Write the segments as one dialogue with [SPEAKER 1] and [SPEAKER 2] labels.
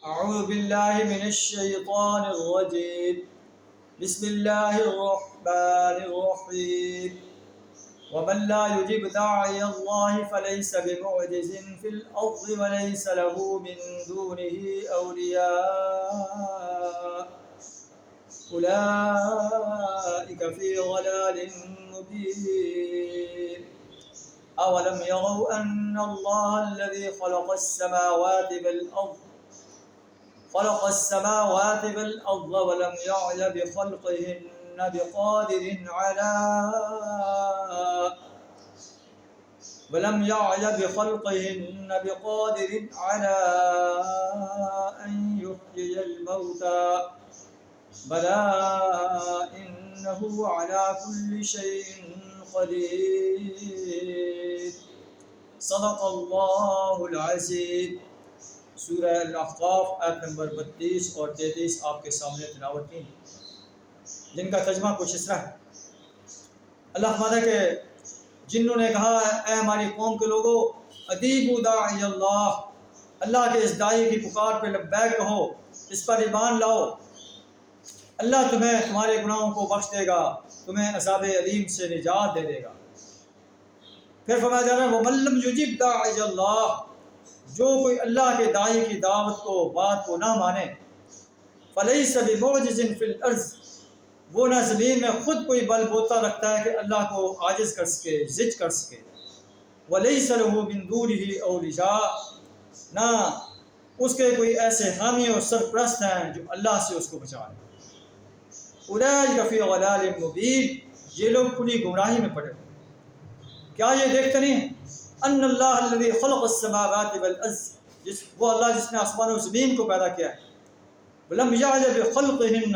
[SPEAKER 1] أعوذ بالله من الشيطان الرجيم. بسم الله الرحمن الرحيم. ومن لا يجب داعي الله فليس بمعجز في الأرض وليس له من دونه أولياء أولئك في ضلال مبين. أولم يروا أن الله الذي خلق السماوات والأرض ولم يعي بخلقهن بقادر على أن يحيي الموتى بلى إنه على كل شيء قدير. صدق اللہ العظیم. سورہ الاحقاف آیت نمبر 32 اور 33 آپ کے سامنے تلاوت کی، جن کا ترجمہ کچھ اس طرح ہے. اللہ فرماتا ہے کہ جنوں نے کہا اے ہماری قوم کے لوگوں، اجیبوا داعی اللہ کے اس داعی کی پکار پہ لبیک کہو، اس پر ایمان لاؤ، اللہ تمہیں تمہارے گناہوں کو بخش دے گا، تمہیں عذاب علیم سے نجات دے دے گا. پھر فرمایا جا رہا ہے وَمَن لَّمْ يُجِبْ دَاعِيَ اللَّهِ، جو کوئی اللہ کے داعی کی دعوت کو بات کو نہ مانے، فَلَيْسَ بِمُعْجِزٍ فِي الْأَرْضِ، وہ نہ زمین میں خود کوئی بل بوتا رکھتا ہے کہ اللہ کو عاجز کر سکے، ضد کر سکے. وَلَيْسَ لَهُ مِن دُونِهِ أَوْلِيَاء، نہ اس کے کوئی ایسے حامی اور سرپرست ہیں جو اللہ سے اس کو بچائیں. اولئک فی ضلال مبین، یہ لوگ کھلی گمراہی میں پڑے. کیا یہ دیکھتے نہیں ہیں ان اللہ الذی خلق السماوات والارض، وہ اللہ جس نے آسمان و زمین کو پیدا کیا ہے. ولم یعی بخلقہن،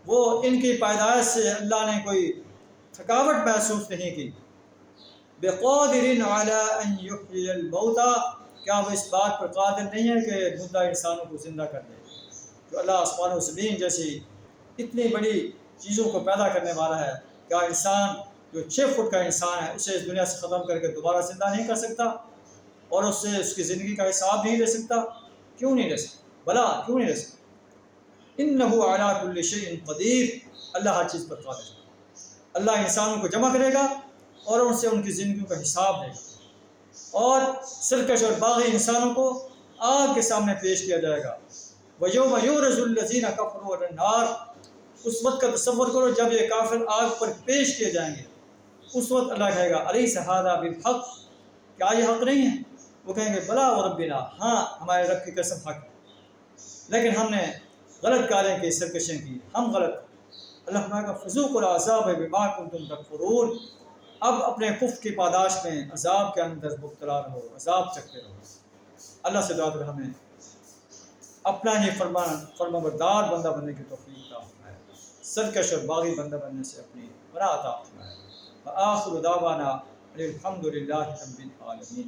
[SPEAKER 1] وہ ان کی پیدائش سے اللہ نے کوئی تھکاوٹ محسوس نہیں کی. بقادر علی ان یحیی الموتى، کیا وہ اس بات پر قادر نہیں ہے کہ مردہ انسانوں کو زندہ کر دے. جو اللہ آسمان و زمین جیسی اتنی بڑی چیزوں کو پیدا کرنے والا ہے، کیا انسان جو 6 فٹ کا انسان ہے اسے اس دنیا سے ختم کر کے دوبارہ زندہ نہیں کر سکتا اور اس سے اس کی زندگی کا حساب نہیں لے سکتا؟ کیوں نہیں لے سکتا؟ بلا کیوں نہیں لے سکتا؟ انہ علی کل شیء قدیر، اللہ ہر چیز پر قادر ہے. اللہ انسانوں کو جمع کرے گا اور ان سے ان کی زندگیوں کا حساب لے گا، اور سرکش اور باغی انسانوں کو آگ کے سامنے پیش کیا جائے گا. وَيَوْمَ يُعْرَضُ الَّذِينَ كَفَرُوا عَلَى النَّارِ، اس وقت کا تصور کرو جب یہ کافر آگ پر پیش کیے جائیں گے. اس وقت اللہ کہے گا الیس ھذا بالحق، کیا یہ حق نہیں ہے؟ وہ کہیں گے بلا وربنا، ہاں ہمارے رب کی قسم حق ہے، لیکن ہم نے غلط کاریں کی، سرکشیں کی، ہم غلط. اللہ فرمائے گا فذوقوا العذاب بما کنتم تکفرون، اب اپنے کفر کی پاداش میں عذاب کے اندر مبتلا رہو، عذاب چکتے رہو. اللہ سے دعا کریں ہمیں اپنا ہی فرمانبردار بندہ بننے کی توفیق عطا فرمائے، سرکش اور باغی بندہ بننے سے اپنی منع عطا فرمائے. وآخر دعوانا الحمد للہ رب العالمین.